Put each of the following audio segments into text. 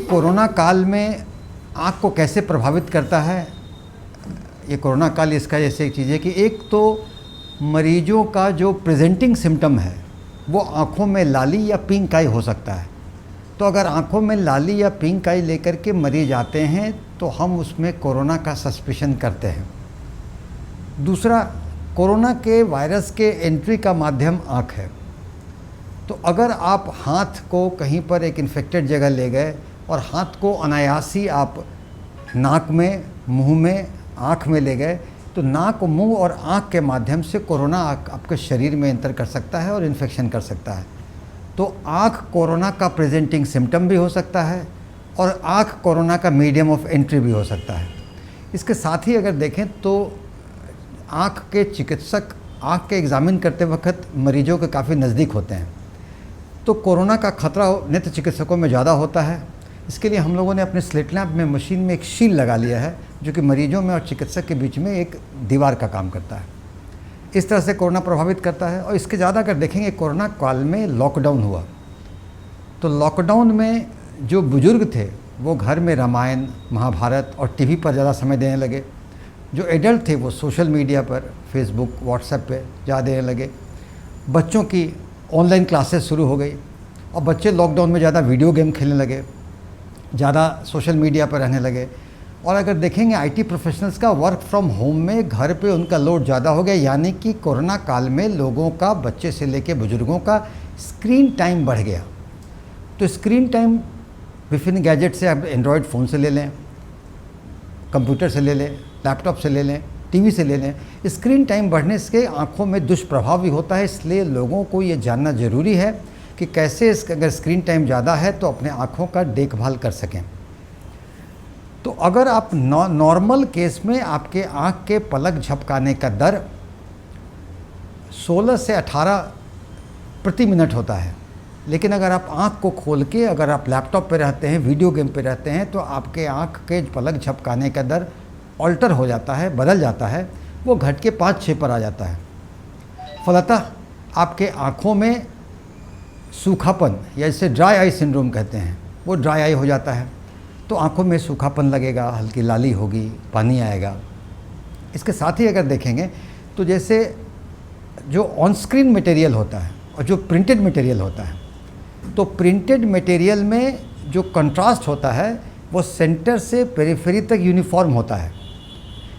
Corona काल में आँख को कैसे प्रभावित करता है, ये कोरोना काल इसका जैसे एक चीज़ है कि एक तो मरीजों का जो प्रेजेंटिंग सिम्टम है वो आँखों में लाली या पिंक आई हो सकता है। तो अगर आँखों में लाली या पिंक आई लेकर के मरीज आते हैं तो हम उसमें कोरोना का सस्पिशन करते हैं। दूसरा, कोरोना के वायरस के एंट्री का माध्यम आँख है। तो अगर आप हाथ को कहीं पर एक इन्फेक्टेड जगह ले गए और हाथ को अनायास ही आप नाक में, मुंह में, आँख में ले गए तो नाक, मुंह और आँख के माध्यम से कोरोना आपके शरीर में एंटर कर सकता है और इन्फेक्शन कर सकता है। तो आँख कोरोना का प्रेजेंटिंग सिम्टम भी हो सकता है और आँख कोरोना का मीडियम ऑफ एंट्री भी हो सकता है। इसके साथ ही अगर देखें तो आँख के चिकित्सक आँख के एग्ज़ामिन करते वक्त मरीजों के काफ़ी नज़दीक होते हैं, तो कोरोना का खतरा नेत्र चिकित्सकों में ज़्यादा होता है। इसके लिए हम लोगों ने अपने स्लिट लैम्प में मशीन में एक शील लगा लिया है जो कि मरीजों में और चिकित्सक के बीच में एक दीवार का काम करता है। इस तरह से कोरोना प्रभावित करता है। और इसके ज़्यादा अगर देखेंगे, कोरोना काल में लॉकडाउन हुआ तो लॉकडाउन में जो बुज़ुर्ग थे वो घर में रामायण, महाभारत और टीवी पर ज़्यादा समय देने लगे। जो एडल्ट थे वो सोशल मीडिया पर, फेसबुक, व्हाट्सएप पे ज़्यादा देने लगे। बच्चों की ऑनलाइन क्लासेस शुरू हो गई और बच्चे लॉकडाउन में ज़्यादा वीडियो गेम खेलने लगे, ज़्यादा सोशल मीडिया पर रहने लगे। और अगर देखेंगे आईटी प्रोफेशनल्स का वर्क फ्रॉम होम में घर पे उनका लोड ज़्यादा हो गया, यानी कि कोरोना काल में लोगों का, बच्चे से लेकर बुजुर्गों का स्क्रीन टाइम बढ़ गया। तो स्क्रीन टाइम विभिन्न गैजेट से, आप एंड्रॉयड फ़ोन से ले लें, कंप्यूटर से ले लें, लैपटॉप से ले लें, टीवी से ले लें, स्क्रीन टाइम बढ़ने से आँखों में दुष्प्रभाव भी होता है। इसलिए लोगों को ये जानना ज़रूरी है कि कैसे अगर स्क्रीन टाइम ज़्यादा है तो अपने आँखों का देखभाल कर सकें। तो अगर आप नॉर्मल केस में आपके आँख के पलक झपकाने का दर 16 से 18 प्रति मिनट होता है, लेकिन अगर आप आँख को खोल के, अगर आप लैपटॉप पे रहते हैं, वीडियो गेम पे रहते हैं, तो आपके आँख के पलक झपकाने का दर ऑल्टर हो जाता है, बदल जाता है, वो घट के 5-6 पर आ जाता है। फलतः आपके आँखों में सूखापन, या जिसे ड्राई आई सिंड्रोम कहते हैं, वो ड्राई आई हो जाता है। तो आँखों में सूखापन लगेगा, हल्की लाली होगी, पानी आएगा। इसके साथ ही अगर देखेंगे तो जैसे जो ऑन स्क्रीन मटेरियल होता है और जो प्रिंटेड मटेरियल होता है, तो प्रिंटेड मटेरियल में जो कंट्रास्ट होता है वो सेंटर से पेरिफेरी तक यूनिफॉर्म होता है,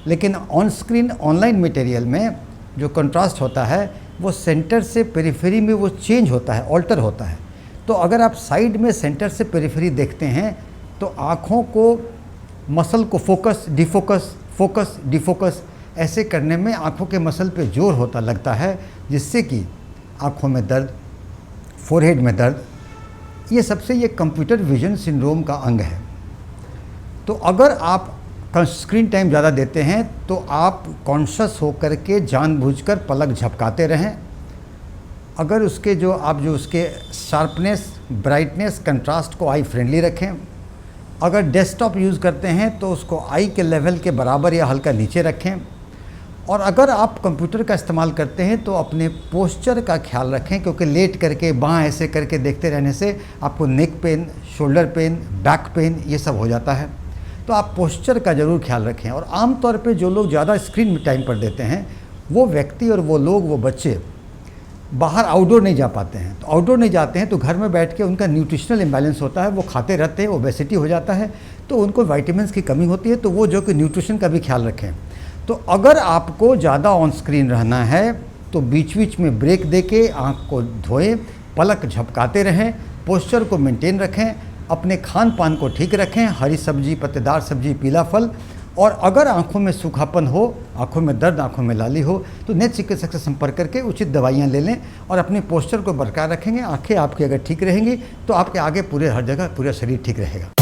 लेकिन ऑन स्क्रीन ऑनलाइन मटेरियल में जो कंट्रास्ट होता है वो सेंटर से पेरिफेरी में वो चेंज होता है, ऑल्टर होता है। तो अगर आप साइड में सेंटर से पेरिफेरी देखते हैं तो आँखों को, मसल को फोकस डिफोकस, फोकस डिफोकस ऐसे करने में आँखों के मसल पे जोर होता लगता है, जिससे कि आँखों में दर्द, फोरहेड में दर्द, ये सबसे ये कंप्यूटर विजन सिंड्रोम का अंग है। तो अगर आप स्क्रीन टाइम ज़्यादा देते हैं तो आप कॉन्शियस होकर के जानबूझकर पलक झपकाते रहें। अगर उसके जो उसके शार्पनेस, ब्राइटनेस, कंट्रास्ट को आई फ्रेंडली रखें। अगर डेस्कटॉप यूज़ करते हैं तो उसको आई के लेवल के बराबर या हल्का नीचे रखें। और अगर आप कंप्यूटर का इस्तेमाल करते हैं तो अपने पोस्चर का ख्याल रखें, क्योंकि लेट करके, बाँह ऐसे करके देखते रहने से आपको neck pain, shoulder pain, back pain ये सब हो जाता है। तो आप पोस्चर का ज़रूर ख्याल रखें। और आमतौर पे जो लोग ज़्यादा स्क्रीन टाइम पर देते हैं वो व्यक्ति और वो लोग, वो बच्चे बाहर आउटडोर नहीं जा पाते हैं। तो आउटडोर नहीं जाते हैं तो घर में बैठ के उनका न्यूट्रिशनल इम्बैलेंस होता है, वो खाते रहते हैं, ओबेसिटी हो जाता है, तो उनको विटामिन्स की कमी होती है। तो वो जो कि न्यूट्रिशन का भी ख्याल रखें। तो अगर आपको ज़्यादा ऑन स्क्रीन रहना है तो बीच बीच में ब्रेक दे के आँख को धोएं, पलक झपकाते रहें, पोस्चर को मेंटेन रखें, अपने खान पान को ठीक रखें, हरी सब्जी, पत्तेदार सब्जी, पीला फल। और अगर आँखों में सूखापन हो, आँखों में दर्द, आँखों में लाली हो तो नेत्र चिकित्सक से संपर्क करके उचित दवाइयाँ ले लें और अपने पोस्चर को बरकरार रखेंगे। आँखें आपकी अगर ठीक रहेंगी तो आपके आगे पूरे हर जगह पूरा शरीर ठीक रहेगा।